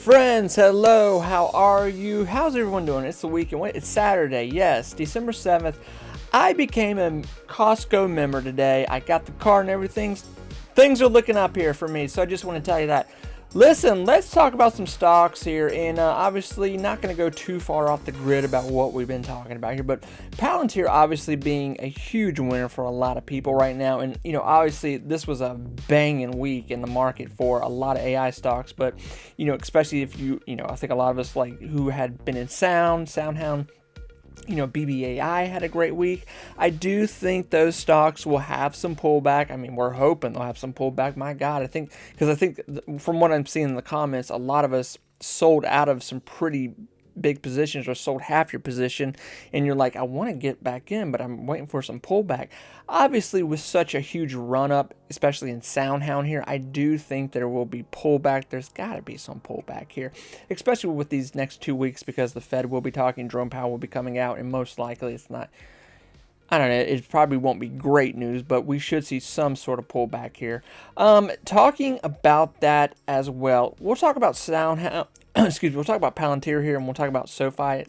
Friends, hello, how are you? How's everyone doing? It's the weekend. It's Saturday, yes, December 7th. I became a Costco member today. I got the card and everything. Things are looking up here for me, so I just want to tell you that. Listen, let's talk about some stocks here, and obviously not going to go too far off the grid about what we've been talking about here, but Palantir obviously being a huge winner for a lot of people right now, and obviously this was a banging week in the market for a lot of AI stocks, but especially if I think a lot of us like who had been in SoundHound. BBAI had a great week. I do think those stocks will have some pullback. I mean, we're hoping they'll have some pullback. My God, I think from what I'm seeing in the comments, a lot of us sold out of some pretty big positions or sold half your position, and you're like, I want to get back in, but I'm waiting for some pullback. Obviously, with such a huge run up, especially in SoundHound here, I do think there will be pullback. There's got to be some pullback here, especially with these next 2 weeks, because the Fed will be talking, Jerome Powell will be coming out, and most likely it's not, I don't know, it probably won't be great news, but we should see some sort of pullback here. Talking about that as well, we'll talk about SoundHound. Excuse me, we'll talk about Palantir here, and we'll talk about Sofi,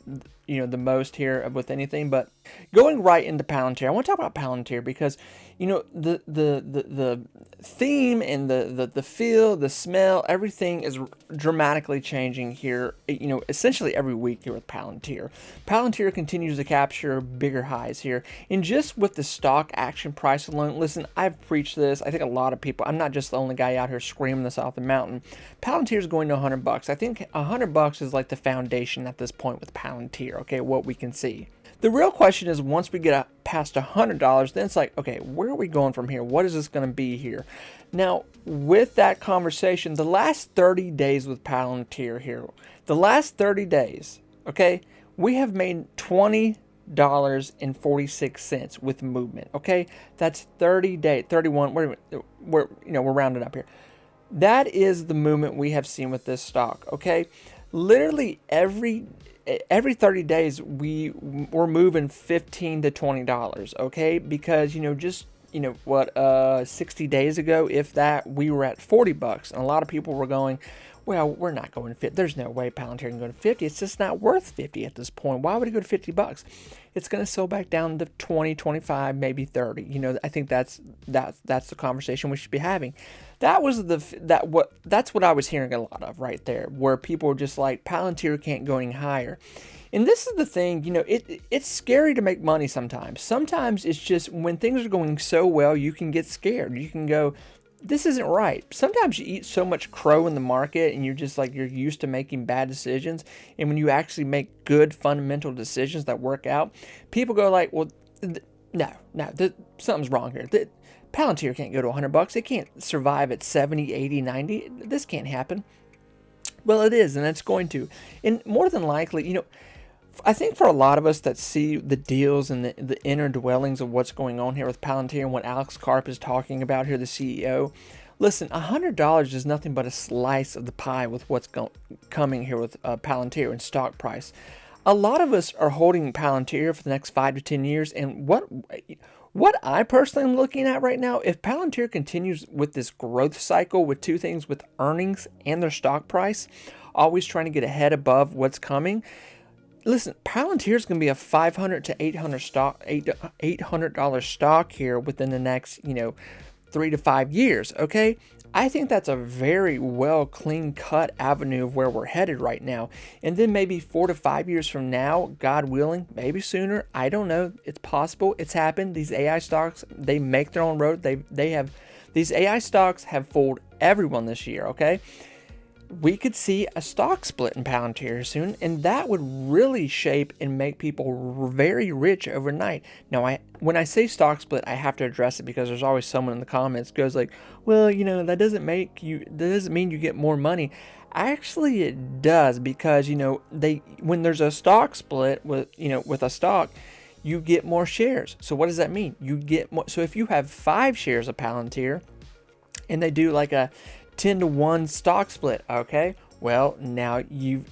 the most here with anything. But going right into Palantir, I want to talk about Palantir because, the theme and the feel, the smell, everything is dramatically changing here, essentially every week here with Palantir. Palantir continues to capture bigger highs here. And just with the stock action price alone, listen, I've preached this. I think a lot of people, I'm not just the only guy out here screaming this off the mountain. Palantir is going to $100. I think $100 is like the foundation at this point with Palantir, okay, what we can see. The real question is, once we get past $100, then it's like, okay, where are we going from here? What is this going to be here? Now, with that conversation, the last 30 days with Palantir here, the last 30 days, okay, we have made $20.46 with movement, okay? That's 30 days, 31, we're rounding up here. That is the movement we have seen with this stock, okay? Literally every 30 days we're moving $15 to $20, okay? Because 60 days ago, if that, we were at $40, and a lot of people were going, well, we're not going to 50. There's no way Palantir can go to 50. It's just not worth 50 at this point. Why would it go to $50? It's going to sell back down to 20, 25, maybe 30. I think that's the conversation we should be having. That's what I was hearing a lot of right there, where people were just like, Palantir can't go any higher. And this is the thing, it's scary to make money sometimes. Sometimes it's just when things are going so well, you can get scared. You can go, this isn't right. Sometimes you eat so much crow in the market and you're just like, you're used to making bad decisions. And when you actually make good fundamental decisions that work out, people go like, well, no, something's wrong here. Palantir can't go to $100. It can't survive at 70, 80, 90. This can't happen. Well, it is, and it's going to. And more than likely, I think for a lot of us that see the deals and the inner dwellings of what's going on here with Palantir and what Alex Karp is talking about here, the CEO, listen, $100 is nothing but a slice of the pie with what's coming here with Palantir and stock price. A lot of us are holding Palantir for the next 5 to 10 years, and what I personally am looking at right now, if Palantir continues with this growth cycle with two things, with earnings and their stock price, always trying to get ahead above what's coming. Listen, Palantir is going to be a $500 to $800 stock here within the next, 3 to 5 years, okay? I think that's a very well clean-cut avenue of where we're headed right now. And then maybe 4 to 5 years from now, God willing, maybe sooner, I don't know. It's possible. It's happened. These AI stocks, they make their own road. These AI stocks have fooled everyone this year, okay? We could see a stock split in Palantir soon, and that would really shape and make people very rich overnight. Now, when I say stock split, I have to address it because there's always someone in the comments goes like, well, that doesn't mean you get more money. Actually, it does, because when there's a stock split with a stock, you get more shares. So what does that mean? You get more. So if you have 5 shares of Palantir and they do like a 10 to 1 stock split, okay, well, now you've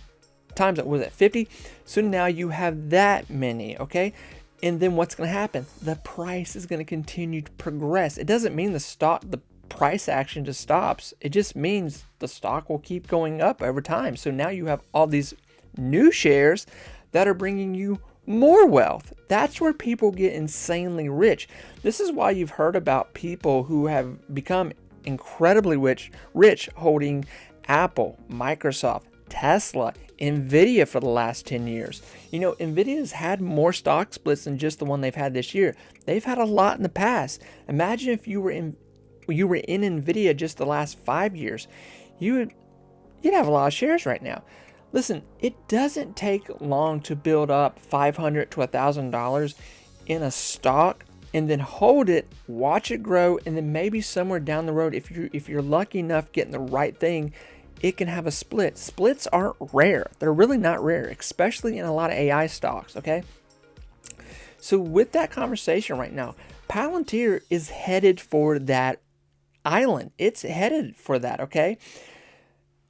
times it was at 50, so now you have that many, okay? And then what's going to happen? The price is going to continue to progress. It doesn't mean the price action just stops. It just means the stock will keep going up over time. So now you have all these new shares that are bringing you more wealth. That's where people get insanely rich. This is why you've heard about people who have become incredibly rich holding Apple, Microsoft, Tesla, Nvidia for the last 10 years. You know, Nvidia's had more stock splits than just the one they've had this year. They've had a lot in the past. Imagine if you were in Nvidia just the last 5 years. You'd have a lot of shares right now. Listen, it doesn't take long to build up $500 to $1,000 in a stock and then hold it, watch it grow, and then maybe somewhere down the road, if you're lucky enough getting the right thing, it can have a split. Splits aren't rare. They're really not rare, especially in a lot of AI stocks, okay? So with that conversation right now, Palantir is headed for that island. It's headed for that, okay?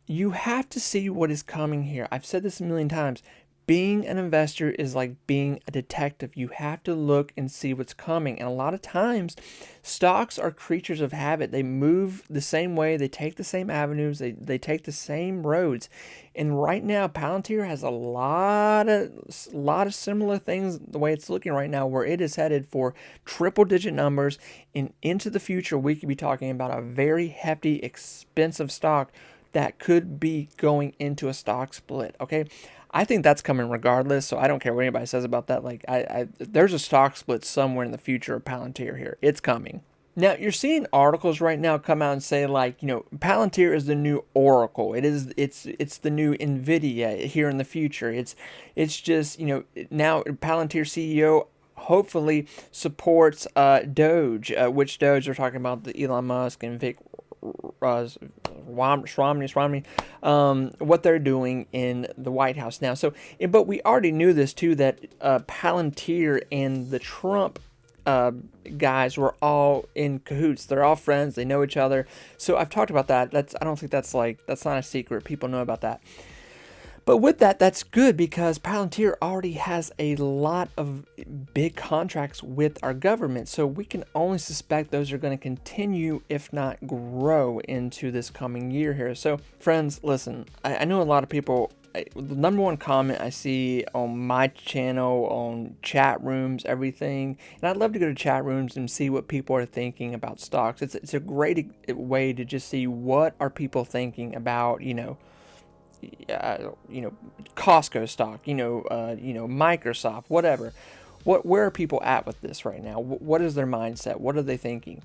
You have to see what is coming here. I've said this a million times. Being an investor is like being a detective. You have to look and see what's coming. And a lot of times, stocks are creatures of habit. They move the same way. They take the same avenues. They take the same roads. And right now, Palantir has a lot of similar things the way it's looking right now, where it is headed for triple-digit numbers. And into the future, we could be talking about a very hefty, expensive stock that could be going into a stock split, okay? I think that's coming regardless, so I don't care what anybody says about that. Like, there's a stock split somewhere in the future of Palantir here. It's coming. Now, you're seeing articles right now come out and say, like, you know, Palantir is the new Oracle. It's the new Nvidia here in the future. It's just, you know, now Palantir CEO hopefully supports Doge, which Doge are talking about the Elon Musk and Vic Romney, what they're doing in the White House now. So, but we already knew this too, that Palantir and the Trump guys were all in cahoots. They're all friends. They know each other. So I've talked about that. I don't think that's not a secret. People know about that. But with that, that's good because Palantir already has a lot of big contracts with our government. So we can only suspect those are going to continue, if not grow, into this coming year here. So friends, listen, I know a lot of people, the number one comment I see on my channel, on chat rooms, everything, and I'd love to go to chat rooms and see what people are thinking about stocks. It's a great way to just see what are people thinking about, Costco stock, Microsoft, whatever. Where are people at with this right now? What is their mindset? What are they thinking?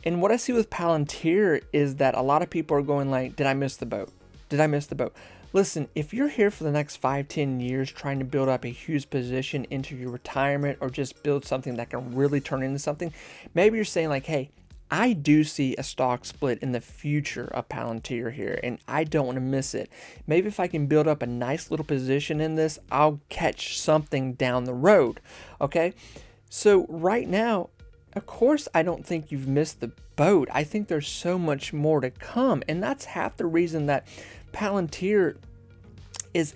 And what I see with Palantir is that a lot of people are going like, did I miss the boat? Did I miss the boat? Listen, if you're here for the next 5-10 years trying to build up a huge position into your retirement or just build something that can really turn into something, maybe you're saying like, hey, I do see a stock split in the future of Palantir here, and I don't want to miss it. Maybe if I can build up a nice little position in this, I'll catch something down the road, okay? So right now, of course, I don't think you've missed the boat. I think there's so much more to come, and that's half the reason that Palantir is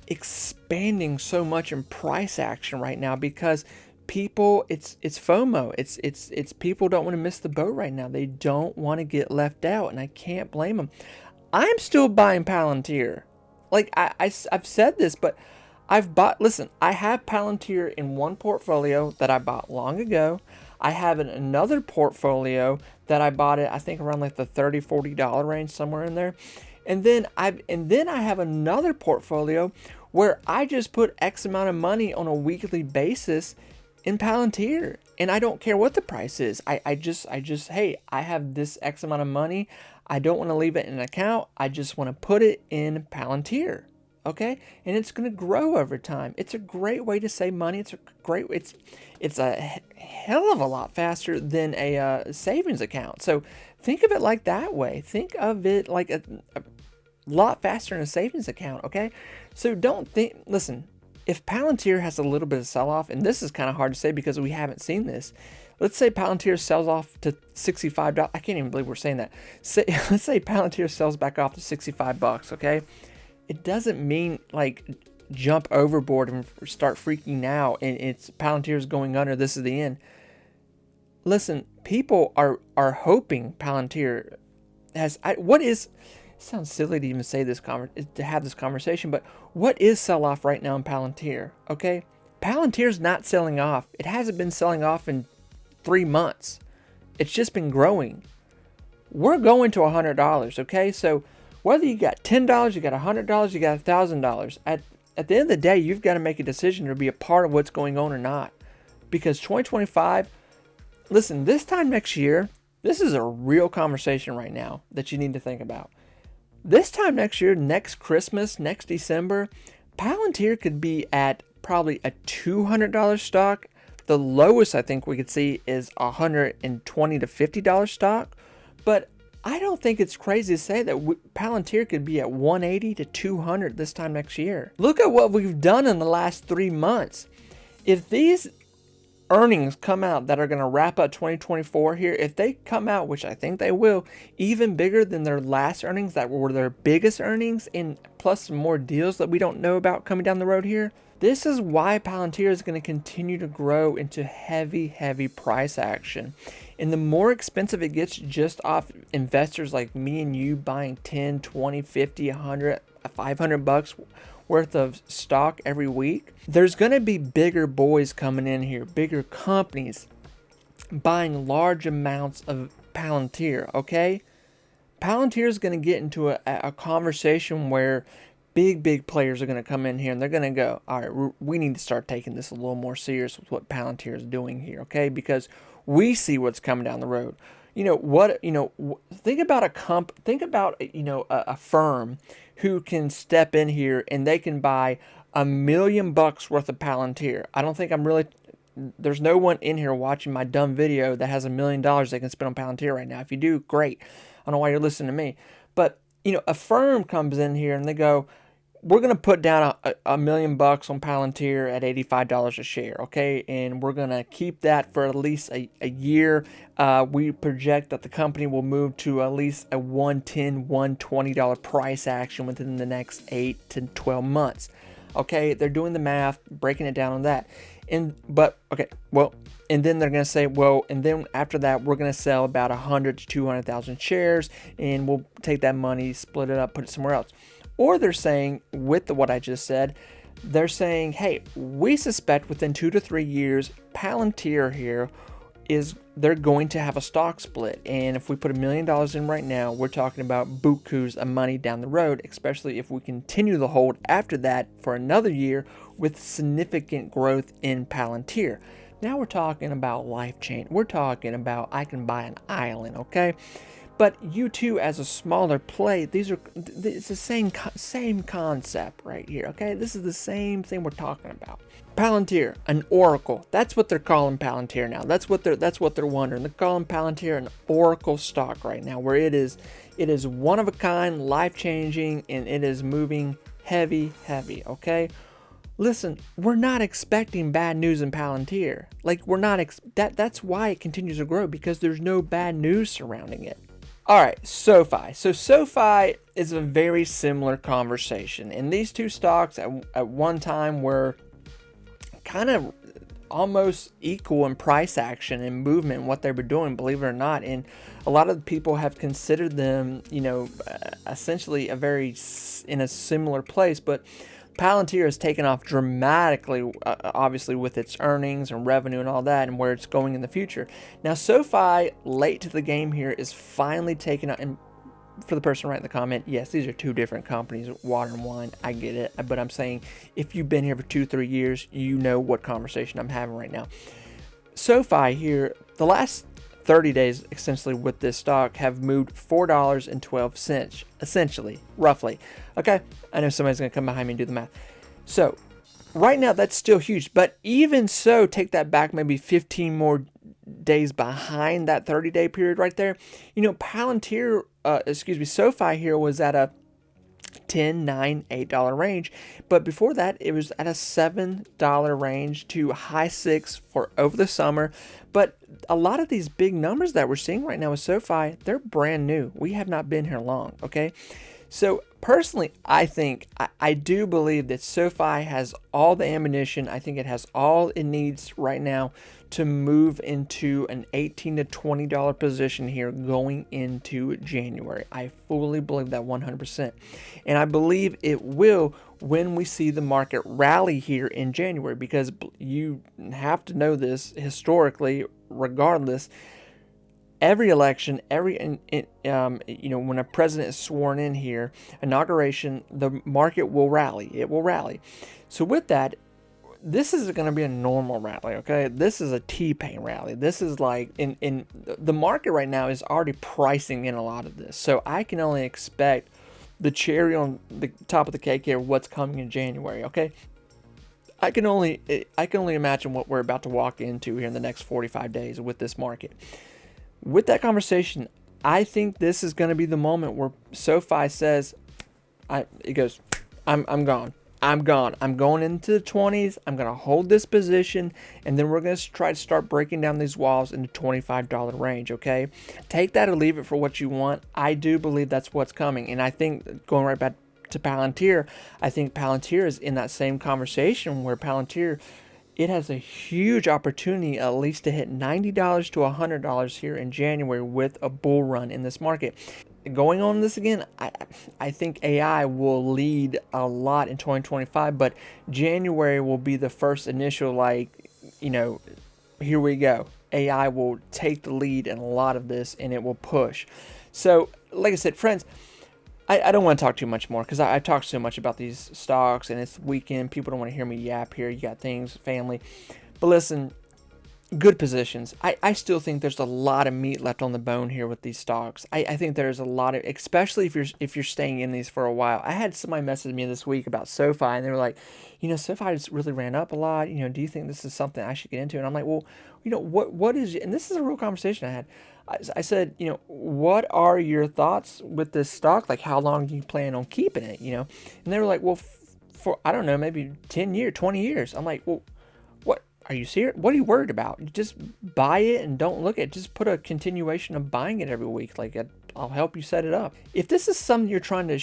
expanding so much in price action right now, because people, it's FOMO. It's people don't want to miss the boat right now. They don't want to get left out, and I can't blame them. I'm still buying Palantir. Like I've said this, but listen, I have Palantir in one portfolio that I bought long ago. I have another portfolio that I bought it, I think around like the $30-$40 range, somewhere in there. And then I have another portfolio where I just put X amount of money on a weekly basis in Palantir, and I don't care what the price is. I just, hey, I have this X amount of money. I don't want to leave it in an account. I just want to put it in Palantir, okay? And it's going to grow over time. It's a great way to save money. It's a hell of a lot faster than a savings account. So think of it like that way. Think of it like a lot faster than a savings account, okay? So listen, if Palantir has a little bit of sell-off, and this is kind of hard to say because we haven't seen this. Let's say Palantir sells off to $65. I can't even believe we're saying that. Let's say Palantir sells back off to $65, okay? It doesn't mean like jump overboard and start freaking out and it's Palantir's going under, this is the end. Listen, people are hoping Palantir has, it sounds silly to even say this, to have this conversation, but what is sell-off right now in Palantir, okay? Palantir's not selling off. It hasn't been selling off in 3 months. It's just been growing. We're going to $100, okay? So whether you got $10, you got $100, you got $1,000, at the end of the day, you've got to make a decision to be a part of what's going on or not. Because 2025, listen, this time next year, this is a real conversation right now that you need to think about. This time next year, next Christmas, next December, Palantir could be at probably a $200 stock. The lowest I think we could see is $120 to $50 stock. But I don't think it's crazy to say that Palantir could be at 180 to 200 this time next year. Look at what we've done in the last 3 months. If these earnings come out that are going to wrap up 2024 here, if they come out, which I think they will, even bigger than their last earnings that were their biggest earnings, and plus some more deals that we don't know about coming down the road here, this is why Palantir is going to continue to grow into heavy price action. And the more expensive it gets just off investors like me and you buying 10, 20, 50, 100, $500 worth of stock every week, there's going to be bigger boys coming in here, bigger companies buying large amounts of Palantir, okay? Palantir is going to get into a conversation where big players are going to come in here and they're going to go, all right, we need to start taking this a little more serious with what Palantir is doing here, okay? Because we see what's coming down the road. Think about a firm who can step in here and they can buy $1 million worth of Palantir. I don't think there's no one in here watching my dumb video that has $1 million they can spend on Palantir right now. If you do, great. I don't know why you're listening to me. But, a firm comes in here and they go, we're going to put down $1 million on Palantir at $85 a share, okay? And we're going to keep that for at least a year. We project that the company will move to at least a $110, $120 price action within the next 8 to 12 months. Okay, they're doing the math, breaking it down on that. And then they're going to say, and then after that, we're going to sell about 100 to 200,000 shares, and we'll take that money, split it up, put it somewhere else. Or they're saying, with what I just said, they're saying, hey, we suspect within 2 to 3 years, Palantir here they're going to have a stock split. And if we put $1 million in right now, we're talking about bukus of money down the road, especially if we continue the hold after that for another year with significant growth in Palantir. Now we're talking about life change. We're talking about I can buy an island, okay? But you too, as a smaller play, it's the same concept right here, okay? This is the same thing we're talking about. Palantir, an oracle. That's what they're calling Palantir now. That's what they're wondering. They're calling Palantir an oracle stock right now, where it is one of a kind, life changing, and it is moving heavy, okay? Listen, we're not expecting bad news in Palantir. Like, we're not that's why it continues to grow, because there's no bad news surrounding it. All right, Sofi. So Sofi is a very similar conversation. And these two stocks at one time were kind of almost equal in price action and movement and what they were doing, believe it or not. And a lot of people have considered them, essentially in a similar place. But Palantir has taken off dramatically, obviously, with its earnings and revenue and all that, and where it's going in the future. Now, Sofi, late to the game here, is finally taking out, and for the person writing the comment, yes, these are two different companies, water and wine, I get it, but I'm saying, if you've been here for 2-3 years, you know what conversation I'm having right now. Sofi here, the last 30 days, essentially, with this stock have moved $4.12, essentially, roughly. Okay, I know somebody's going to come behind me and do the math. So, right now, that's still huge. But even so, take that back maybe 15 more days behind that 30-day period right there. Sofi here was at a $10, $9, $8 range. But before that, it was at a $7 range to high $6 for over the summer. But a lot of these big numbers that we're seeing right now with Sofi, they're brand new. We have not been here long, okay? So personally, I do believe that SoFi has all the ammunition. I think it has all it needs right now to move into an $18 to $20 position here going into January. I fully believe that 100%. And I believe it will when we see the market rally here in January, because you have to know this historically, regardless. Every election, when a president is sworn in here, inauguration, the market will rally. It will rally. So with that, this is going to be a normal rally, okay? This is a T-pain rally. This is like, in the market right now is already pricing in a lot of this. So I can only expect the cherry on the top of the cake here, what's coming in January, okay? I can only imagine what we're about to walk into here in the next 45 days with this market. With that conversation, I think this is going to be the moment where SoFi says, it goes, I'm gone. I'm gone. I'm going into the 20s. I'm going to hold this position, and then we're going to try to start breaking down these walls in the $25 range, okay? Take that or leave it for what you want. I do believe that's what's coming, and I think going right back to Pltr, I think Pltr is in that same conversation where Pltr, it has a huge opportunity at least to hit $90 to $100 here in January with a bull run in this market. Going on this again, I think AI will lead a lot in 2025, but January will be the first initial, here we go. AI will take the lead in a lot of this, and it will push. So, like I said, friends, I don't want to talk too much more because I talk so much about these stocks, and it's the weekend. People don't want to hear me yap here. You got things, family. But listen, good positions. I still think there's a lot of meat left on the bone here with these stocks. I think there's a lot of, especially if you're staying in these for a while. I had somebody message me this week about SoFi, and they were like, SoFi just really ran up a lot. Do you think this is something I should get into? And I'm like, well, what is, and this is a real conversation I had. I said, what are your thoughts with this stock? Like, how long do you plan on keeping it? And they were like, well, for, I don't know, maybe 10 years, 20 years. I'm like, well, what, are you serious? What are you worried about? You just buy it and don't look at it. Just put a continuation of buying it every week. Like, I'll help you set it up. If this is something you're trying to,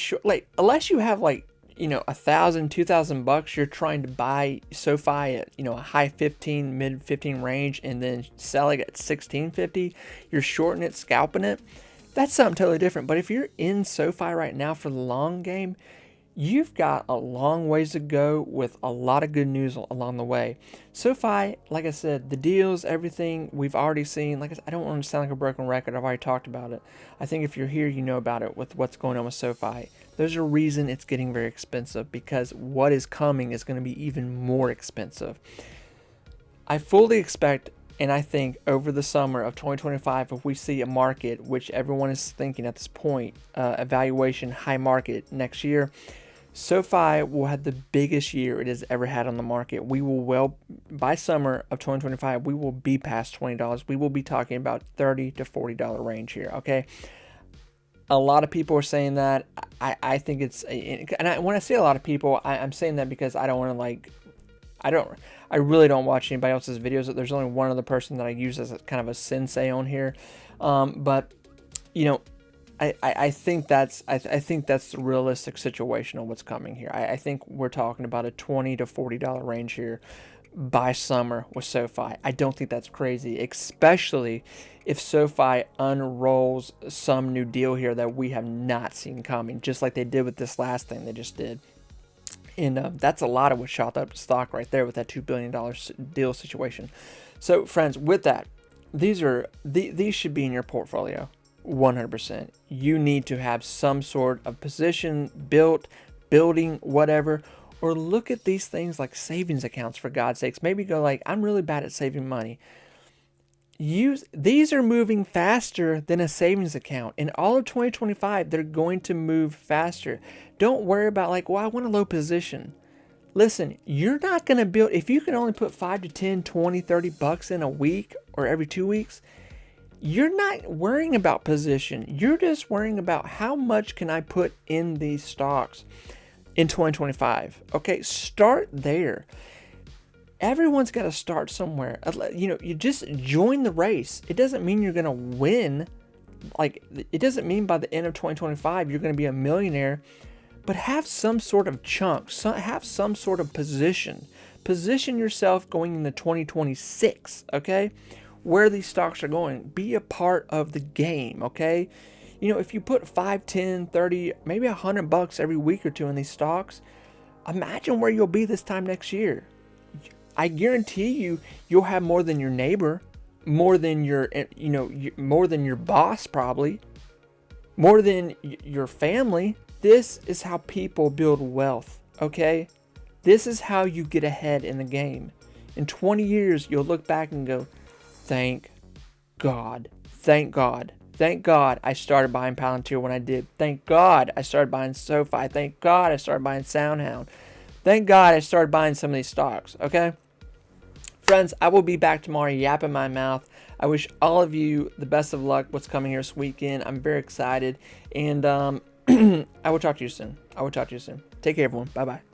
unless you have $1,000, $2,000, you're trying to buy SoFi at, a high 15, mid 15 range, and then selling at 16.50, you're shorting it, scalping it. That's something totally different. But if you're in SoFi right now for the long game, you've got a long ways to go with a lot of good news along the way. SoFi, like I said, the deals, everything we've already seen. Like I said, I don't want to sound like a broken record. I've already talked about it. I think if you're here, you know about it with what's going on with SoFi. There's a reason it's getting very expensive, because what is coming is going to be even more expensive. I fully expect, and I think over the summer of 2025, if we see a market, which everyone is thinking at this point, evaluation high market next year, SoFi will have the biggest year it has ever had on the market. We will, by summer of 2025, we will be past $20. We will be talking about $30 to $40 range here, okay? A lot of people are saying that. I think it's, and when I say a lot of people, I'm saying that because I don't want to I really don't watch anybody else's videos. There's only one other person that I use as kind of a sensei on here. But I think that's the realistic situation of what's coming here. I think we're talking about a $20 to $40 range here by summer with SoFi. I don't think that's crazy, especially if SoFi unrolls some new deal here that we have not seen coming, just like they did with this last thing they just did. And that's a lot of what shot up the stock right there with that $2 billion deal situation. So, friends, with that, these should be in your portfolio, 100%. You need to have some sort of position building, whatever. Or look at these things like savings accounts, for God's sakes. Maybe go like, I'm really bad at saving money. These are moving faster than a savings account. In all of 2025, they're going to move faster. Don't worry about I want a low position. Listen, you're not going to build, if you can only put 5 to 10, 20, 30 bucks in a week or every 2 weeks, you're not worrying about position. You're just worrying about how much can I put in these stocks in 2025. Okay, start there. Everyone's got to start somewhere. You just join the race. It doesn't mean you're going to win like, it doesn't mean by the end of 2025 you're going to be a millionaire, but have some sort of chunk, have some sort of position. Position yourself going into 2026, okay? Where these stocks are going. Be a part of the game, okay? You know, if you put 5, 10, 30, maybe $100 every week or two in these stocks, imagine where you'll be this time next year. I guarantee you, you'll have more than your neighbor, more than your, you know, more than your boss probably, more than your family. This is how people build wealth, okay? This is how you get ahead in the game. In 20 years, you'll look back and go, thank God, thank God. Thank God I started buying Pltr when I did. Thank God I started buying Sofi. Thank God I started buying SoundHound. Thank God I started buying some of these stocks, okay? Friends, I will be back tomorrow yapping my mouth. I wish all of you the best of luck what's coming here this weekend. I'm very excited. And I will talk to you soon. Take care, everyone. Bye-bye.